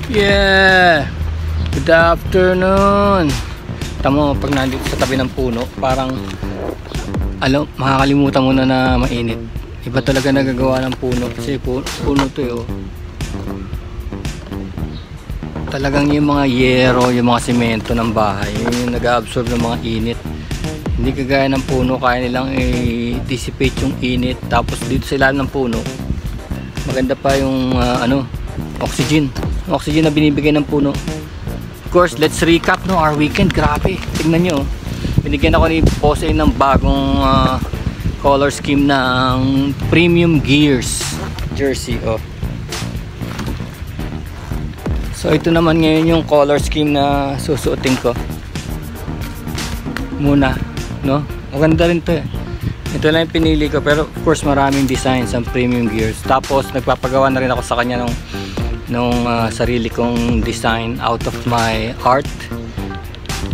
Yeah! Good afternoon! Tamo, pag nandito sa tabi ng puno, parang makakalimutan mo na na mainit. Iba talaga nagagawa ng puno kasi puno to eh, oh. Talagang yung mga yero, yung mga semento ng bahay, yung nag-absorb ng mga init. Hindi kagaya ng puno, kaya nilang i-dissipate yung init. Tapos dito sa ilalim ng puno, maganda pa yung oxygen na binibigay ng puno. Of course, let's recap our weekend. Grabe, tingnan nyo, binigyan ako ni Boss A ng bagong color scheme ng Premium Gears jersey. So ito naman ngayon yung color scheme na susuotin ko muna, no? Maganda rin to eh. Ito lang yung pinili ko, pero of course maraming designs ang Premium Gears. Tapos nagpapagawa na rin ako sa kanya nung sarili kong design out of my art,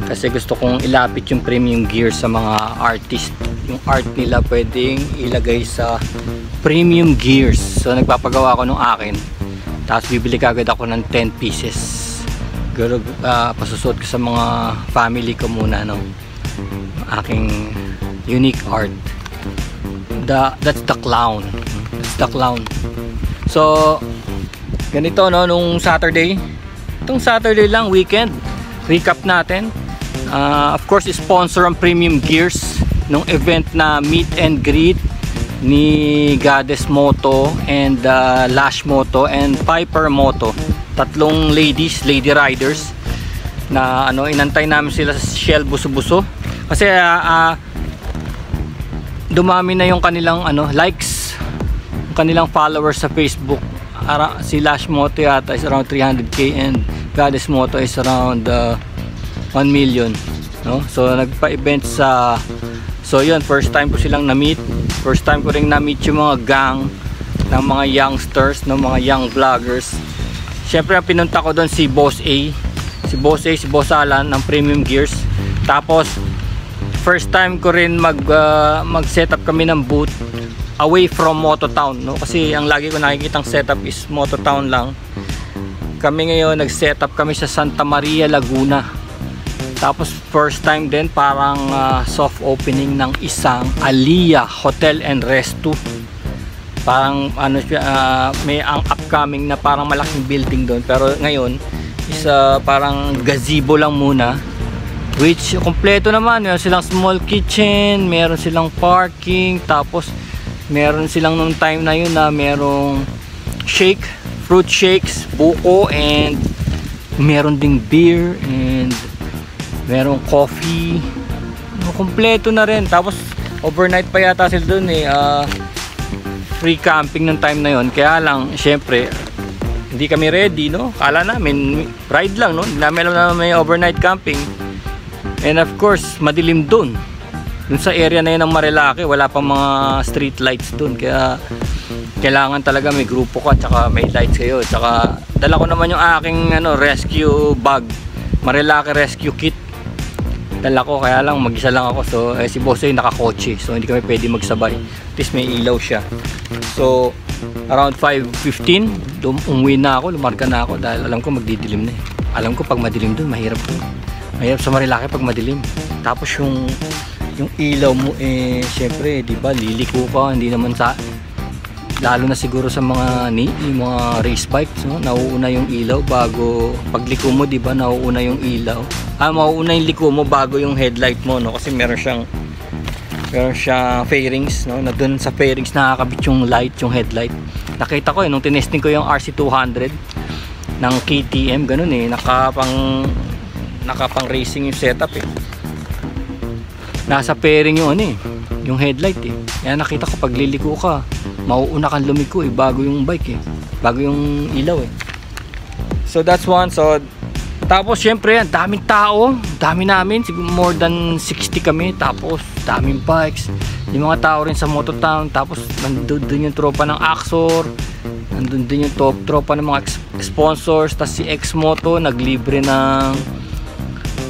kasi gusto kong ilapit yung Premium Gears sa mga artist. Yung art nila pwedeng ilagay sa Premium Gears. So nagpapagawa ako nung akin, tapos bibili kagad ako ng 10 pieces. Pasusuot ko sa mga family ko muna, no? Aking unique art. That's the clown. That's the clown. So ganito, no, nung Saturday. Itong Saturday lang, weekend. Recap natin. Of course, sponsor ang Premium Gears nung event na meet and greet ni Goddess Moto and Lash Moto and Piper Moto. Tatlong lady riders na inantay namin sila sa Shell Buso-Buso kasi dumami na yung kanilang likes, yung kanilang followers sa Facebook. Si Lash Moto yata is around 300k and Goddess Moto is around 1 million, no? So nagpa-event so yun, first time ko silang na-meet. First time ko ring na-meet yung mga gang ng mga youngsters, ng mga young vloggers. Syempre ang pinunta ko doon si Boss A, si Boss Alan ng Premium Gears. Tapos first time ko rin mag-setup kami ng booth away from Mototown, no? Kasi ang lagi ko nakikitang setup is Mototown lang. Kami ngayon nag-setup kami sa Santa Maria, Laguna. Tapos first time din parang soft opening ng isang Alia Hotel and Resto. Parang may ang upcoming na parang malaking building doon, pero ngayon is parang gazebo lang muna, which kompleto naman. Meron silang small kitchen, meron silang parking, tapos meron silang nung time na yun na merong fruit shakes, buko, and meron ding beer and merong coffee. Kompleto na rin. Tapos overnight pa yata sila dun eh. Free camping ng time na yun. Kaya lang syempre hindi kami ready, no? Kala namin ride lang, no? Hindi namin alam na may overnight camping. And of course madilim dun sa area na yun ng Marilaki. Wala pang mga street lights dun, kaya kailangan talaga may grupo ka tsaka may lights kayo. Tsaka dala ko naman yung aking rescue bag, Marilaki rescue kit, dala ko. Kaya lang mag-isa lang ako, so si Boss ay nakakotse, so hindi kami pwede magsabay. At least may ilaw siya. So around 5:15 umuwi na ako, lumarga na ako, dahil alam ko magdidilim na eh. Alam ko pag madilim dun mahirap sa Marilaki pag madilim. Tapos yung ilaw mo syempre, di ba, liliko ka. Hindi naman lalo na siguro sa mga race bikes, no? Nauuna yung ilaw bago pagliko mo, di ba? Nauuna yung ilaw. Mauuna yung liko mo bago yung headlight mo, no? Kasi meron siyang fairings, no? Na dun sa fairings nakakabit yung light, yung headlight. Nakita ko nung tinesting ko yung RC200 ng KTM, ganun eh. Nakapang racing yung setup eh. Nasa fairing yung yung headlight eh. Kaya nakita ko pag liliko ka, mauuna kang lumiko eh, bago yung bike eh, bago yung ilaw eh. So that's one. So tapos syempre ang daming tao, dami namin, siguro more than 60 kami. Tapos daming bikes, yung mga tao rin sa Mototown. Tapos nandun yung tropa ng Axor, nandun din yung tropa ng mga sponsors. Tapos si X-Moto naglibre ng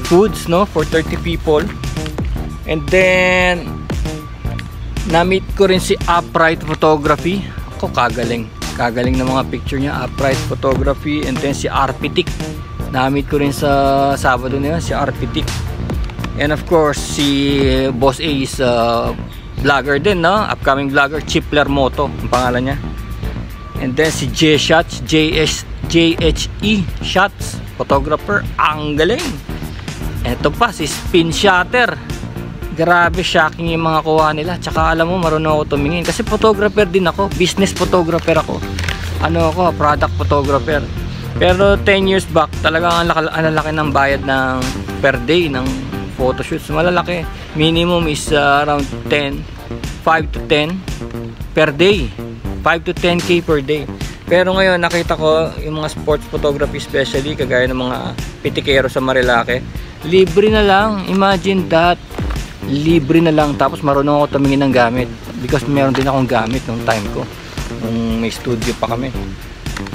foods, no, for 30 people. And then na-meet ko rin si Upright Photography. Ako, kagaling Kagaling ng mga picture niya, upright photography. And then si Arpitic, namit ko rin sa Sabado na yun, si Arpitic. And of course si Boss A is vlogger din, no? Upcoming vlogger, Chipler Moto ang pangalan niya. And then si J Shots, JHE Shots, photographer, ang galing. Eto pa si Spin Shutter, grabe, shocking yung mga kuha nila. Tsaka alam mo, marunong ako tumingin kasi photographer din ako, business photographer ako, ano ako, product photographer. Pero 10 years back talagang ang laki ng bayad ng per day ng photoshoots, malalaki. Minimum is around 5 to 10 per day, 5 to 10k per day. Pero ngayon nakita ko yung mga sports photography, especially kagaya ng mga pitikero sa Marilake, libre na lang. Imagine that, libre na lang, tapos marunong ako tumingin ng gamit because meron din akong gamit nung time ko nung may studio pa kami.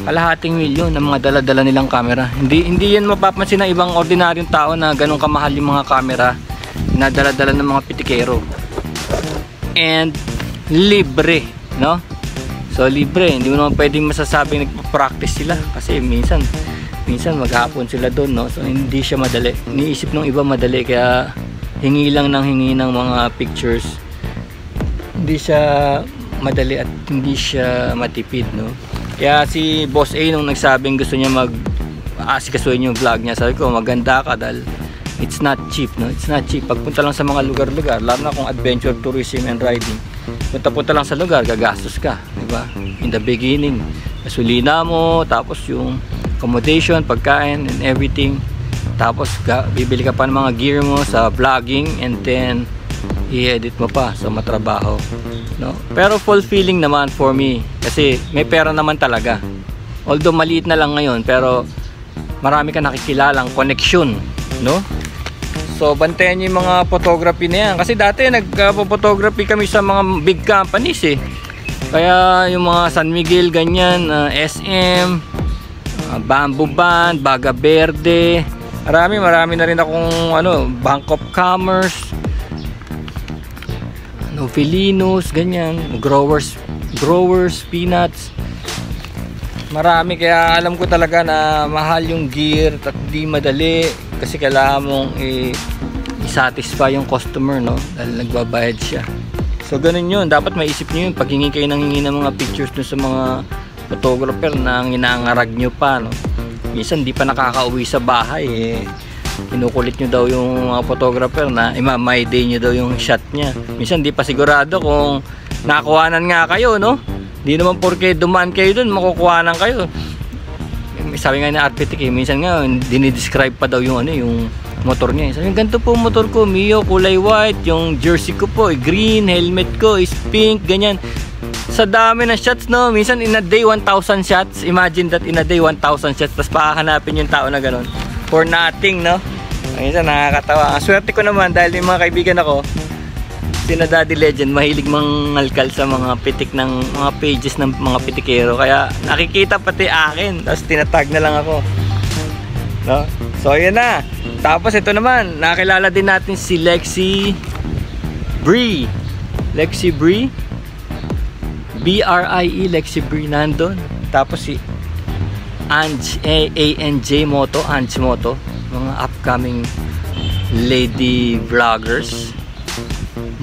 Kalahating milyon ng mga dala-dala nilang camera. Hindi yan mapapansin ng ibang ordinaryong tao na ganun kamahal yung mga camera na dala-dala ng mga pitikero. And libre, no? So libre, hindi mo naman pwedeng masasabing nagpa-practice sila kasi minsan maghapon sila doon, no? So hindi siya madali. Iniisip ng iba madali, kaya hingi lang ng hingi ng mga pictures. Hindi siya madali at hindi siya matipid, no? Kaya si Boss A nung nagsabing gusto niya asikasuhin yung vlog niya, sabi ko maganda ka dahil it's not cheap, no? It's not cheap. Pagpunta lang sa mga lugar-lugar, lalo na kung adventure tourism and riding, punta lang sa lugar, gagastos ka, diba? In the beginning, gasolina mo, tapos yung accommodation, pagkain and everything, tapos bibili ka pa ng mga gear mo sa vlogging, and then i-edit mo pa, so matrabaho, no? Pero fulfilling naman for me kasi may pera naman talaga, although maliit na lang ngayon, pero marami ka nakikilalang connection, no? So bantayan niyo yung mga photography na yan, kasi dati nagpo-photography kami sa mga big companies eh, kaya yung mga San Miguel ganyan, SM, Bamboo Band, Baga Verde, marami na rin akong Bank of Commerce, Filinos, ganyan, growers, peanuts, marami. Kaya alam ko talaga na mahal yung gear at di madali kasi kailangan mong i-satisfy yung customer, no? Dahil nagbabayad siya. So ganun yun, dapat maisip nyo yun pag hingi kayo ng mga pictures dun sa mga photographer na inangarag nyo pa, no? Minsan di pa nakakauwi sa bahay eh. Kinukulit nyo daw yung mga photographer na may day nyo daw yung shot nya. Minsan di pa sigurado kung nakuhanan nga kayo, no? Di naman porke dumaan kayo dun makukuhanan kayo. Sabi nga ni Arpitic eh, minsan nga dinidescribe pa daw yung yung motor niya. Sabi, ganito po motor ko, Mio, kulay white, yung jersey ko po green, helmet ko is pink, ganyan. Sa dami ng shots, no? Minsan in a day 1,000 shots. Imagine that, in a day 1,000 shots, tapos pakahanapin yung tao na gano'n for nothing, no? Minsan nakakatawa. Ang swerte ko naman dahil yung mga kaibigan ako, sina Daddy Legend, mahilig mangalkal sa mga pitik ng mga pages ng mga pitikero, kaya nakikita pati akin, tapos tinatag na lang ako, no? So yun na. Tapos ito naman, nakilala din natin si Lexi Brie, B-R-I-E, Lexi Brie nandun. Tapos si ANJ Moto, mga upcoming lady vloggers,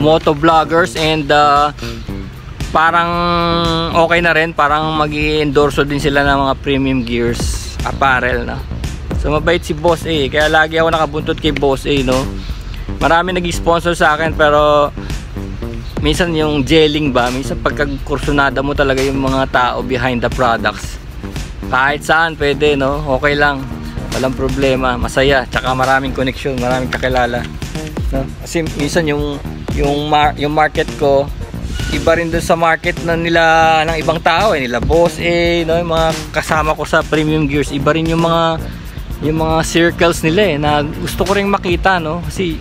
moto vloggers, and parang okay na rin, parang mag-i-endorso din sila ng mga premium gears, apparel, no? So mabait si Boss A, kaya lagi ako nakabuntot kay Boss A, no? Marami nag-sponsor sa akin, pero minsan yung gelling ba, minsan pagkakursunada mo talaga yung mga tao behind the products, kahit saan pwede, no? Okay lang, walang problema, masaya, tsaka maraming connection, maraming kakilala, no? Kasi minsan yung market ko iba rin doon sa market na nila ng ibang tao, nila Boss A, no? Yung mga kasama ko sa premium gears, iba rin yung mga circles nila na gusto ko ring makita, no? Kasi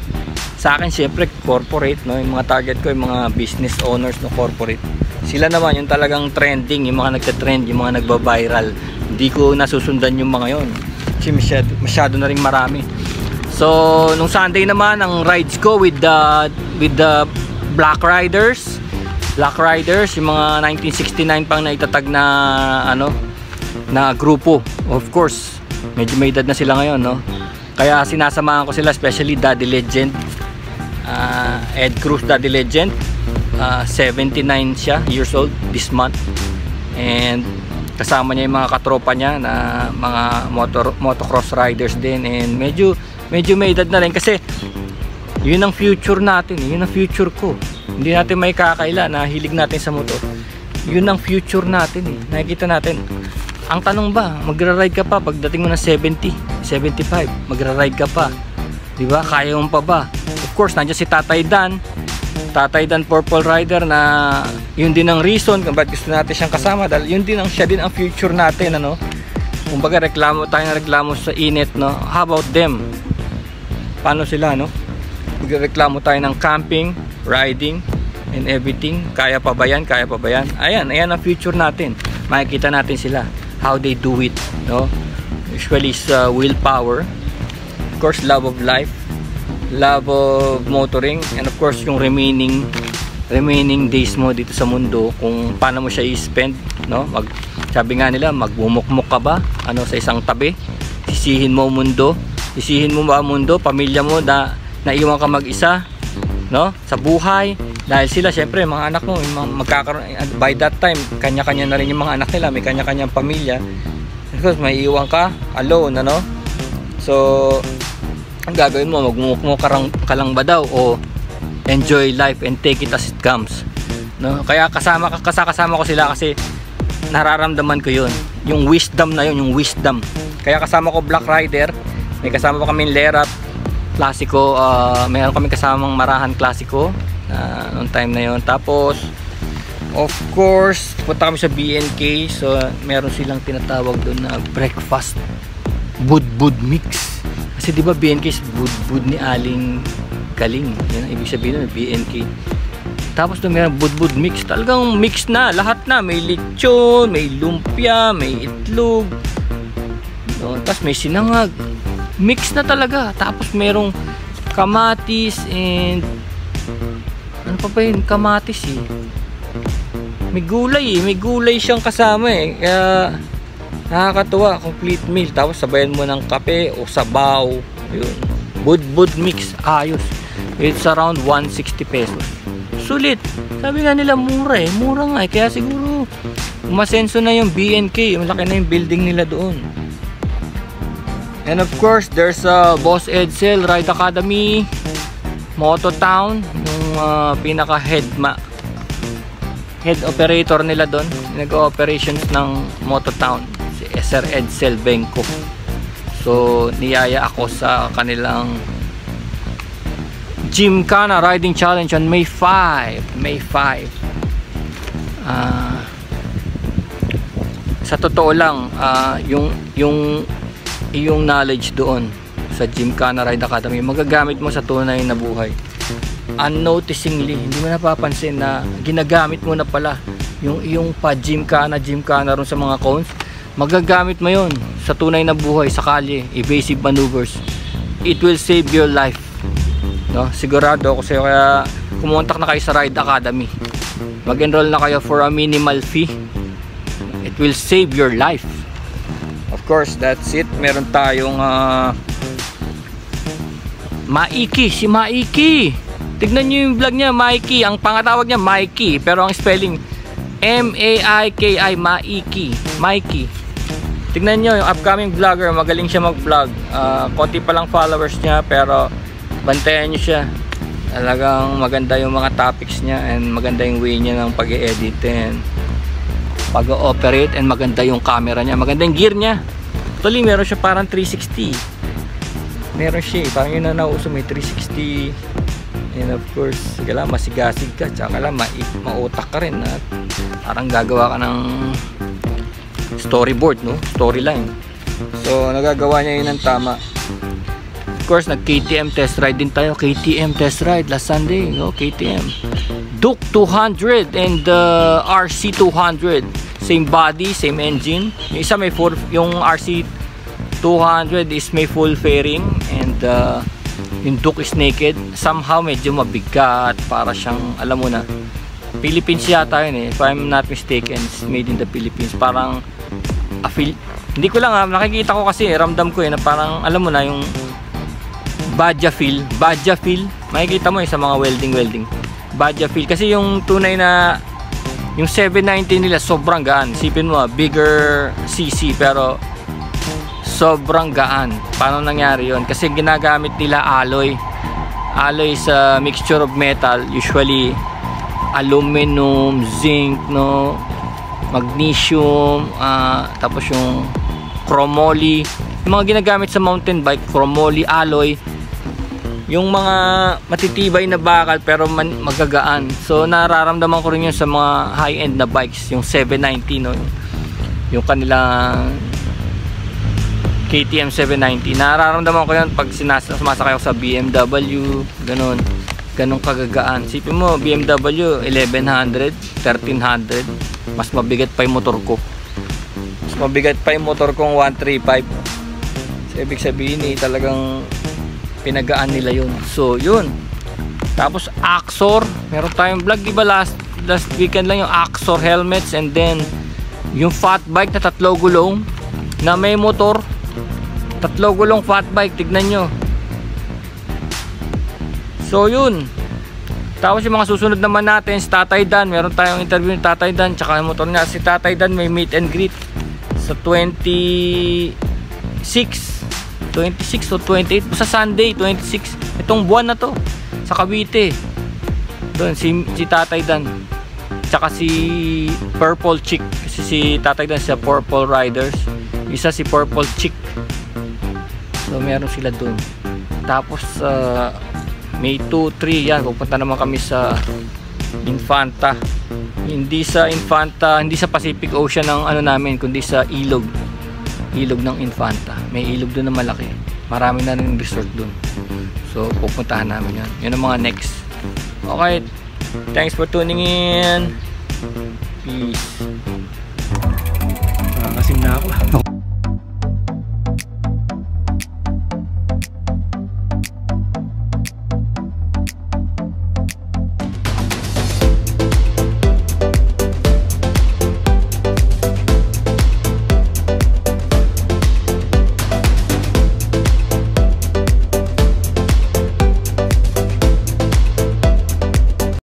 sa akin syempre corporate, no? Yung mga target ko yung mga business owners, no, corporate. Sila naman yung talagang trending, yung mga nagte-trend, yung mga nagba-viral. Hindi ko nasusundan yung mga yon kasi masyado na rin marami. So nung Sunday naman, ang rides ko with the Black Riders, Black Riders, yung mga 1969 pang naitatag na ano, na grupo. Of course, medyo may edad na sila ngayon, no? Kaya sinasamahan ko sila, especially Daddy Legend, Ed Cruz Daddy Legend. 79 siya years old this month, and kasama niya yung mga katropa niya na mga motocross riders din, and medyo may edad na rin, kasi yun ang future natin, yun ang future ko. Hindi natin may kakaila na hilig natin sa motor. Yun ang future natin, nakikita natin. Ang tanong ba, magra-ride ka pa pagdating mo ng 70, 75, magra-ride ka pa, di ba? Kaya mo pa ba? Of course, nandiyan si Tatay Dan Purple Rider, na yun din ang reason kung bakit gusto natin siyang kasama, dahil yun din siya din ang future natin, ano. Kumbaga reklamo sa init, no. How about them? Paano sila, no? Magreklamo tayo ng camping, riding, and everything. Kaya pa ba yan? Ayan ang future natin. Makikita natin sila, how they do it, no. Usually is willpower, of course, love of life, love of motoring, and of course yung remaining days mo dito sa mundo, kung paano mo siya i-spend, no. Sabi nga nila, magbumukmuk ka ba, ano, sa isang tabi, sisihin mo ba mundo, pamilya mo, naiwan ka mag-isa, no, sa buhay, dahil sila syempre mga anak mo magkakaroon by that time, kanya-kanya na rin yung mga anak nila, may kanya-kanyang pamilya, because may iwan ka alone, ano. So ang gagawin mo, magmumukmo ka lang ba daw, o enjoy life and take it as it comes, no? Kaya kasama ko sila, kasi nararamdaman ko yun, yung wisdom na yun, yung wisdom. Kaya kasama ko Black Rider, may kasama pa kami Lerat Classico, mayroon kami kasamang Marahan Classico noong time na yun. Tapos of course punta kami sa BNK, so meron silang tinatawag doon na breakfast budbud mix, kasi di ba BNK is budbud ni Aling Galing, yan ang ibig sabihin ng BNK. Tapos doon meron budbud mix, talagang mix na lahat, na may lechon, may lumpia, may itlog, no? Tapos may sinangag, mix na talaga. Tapos merong kamatis, and ano pa yun, kamatis may gulay siyang kasama kaya nakakatuwa, complete meal. Tapos sabayan mo ng kape o sabaw, yun, budbud mix, ayos. It's around 160 pesos, sulit. Sabi nga nila mura nga, kaya siguro umasenso na yung BNK, malaki na yung building nila doon. And of course there's Boss Edsel Ride Academy, Mototown, yung pinaka head operator nila doon, nag-operations ng Mototown, si Sir Edsel Benko. So niyaya ako sa kanilang Gymkhana Riding Challenge on May 5. Sa totoo lang, yung knowledge doon sa Gymkhana Ride Academy, magagamit mo sa tunay na buhay. Unnoticingly, hindi mo napapansin na ginagamit mo na pala yung iyong Gymkhana ron sa mga cones. Magagamit mo yun sa tunay na buhay, sa kalye, evasive maneuvers. It will save your life, no? Sigurado ako sa'yo, kaya kumontak na kayo sa Ride Academy, mag-enroll na kayo for a minimal fee. It will save your life. Of course, that's it. Meron tayong Maiki, si Maiki. Tignan nyo yung vlog niya, Maiki. Ang pangatawag niya Maiki, pero ang spelling M-A-I-K-I, Maiki. Tignan nyo yung upcoming vlogger, magaling siya mag-vlog. Konti pa lang followers niya, pero bantayan nyo siya. Talagang maganda yung mga topics niya, and maganda yung way niya ng pag-e-edit and pag-ooperate, and maganda yung camera niya, maganda yung gear niya. Actually meron siya parang 360, meron siya parang yun na nauso, may 360. And of course, kailangan masigasig ka, tsaka lang mautak ka rin, at parang gagawa ka ng storyboard, no? Storyline. So nagagawa niya yun ng tama. Of course, nag KTM test ride din tayo. KTM test ride last Sunday, no? KTM Duke 200 and RC 200, same body, same engine. Yung isa may full, yung RC 200 is may full fairing, and yung Duke is naked. Somehow medyo mabigat, para siyang, alam mo na, Philippines yata yun eh, if I'm not mistaken. It's made in the Philippines. Parang hindi ko lang nakikita ko kasi ramdam ko na parang alam mo na yung Badja feel, makikita mo sa mga welding Badja feel, kasi yung tunay na yung 790 nila sobrang gaan. Isipin mo bigger CC pero sobrang gaan. Paano nangyari yon? Kasi ginagamit nila alloy sa mixture of metal, usually aluminum, zinc, no, magnesium, tapos yung chromoly, yung mga ginagamit sa mountain bike, chromoly alloy, yung mga matitibay na bakal pero magagaan. So nararamdaman ko rin yun sa mga high-end na bikes, yung 790, no, yung kanilang KTM 790. Nararamdaman ko yun pag sumasakay ako sa BMW, ganun kagagaan. Sipin mo, BMW 1100, 1300, mas mabigat pa yung motor ko. Mas mabigat pa yung motor kong 135. So, ibig sabihin talagang pinagaan nila yun. So yun. Tapos Axor, meron tayong vlog, diba last weekend lang yung Axor helmets, and then yung fat bike na 3 gulong na may motor, 3 gulong fat bike, tignan nyo. So yun. Tapos yung mga susunod naman natin, si Tatay Dan, meron tayong interview ni Tatay Dan, tsaka yung motor niya. Si Tatay Dan may meet and greet sa 26 o 28, sa Sunday 26, itong buwan na to, sa Cavite. Doon si Tatay Dan, tsaka si Purple Chick, kasi si Tatay Dan sa Purple Riders, isa si Purple Chick. So meron sila doon. Tapos May 2, 3 yan, pupunta naman kami sa Infanta. Hindi sa Pacific Ocean ng namin, kundi sa ilog ng Infanta. May ilog doon na malaki, marami na rin resort doon. So pupuntahan namin yan ang mga next. Okay, thanks for tuning in. Peace. Nakakasim na ako.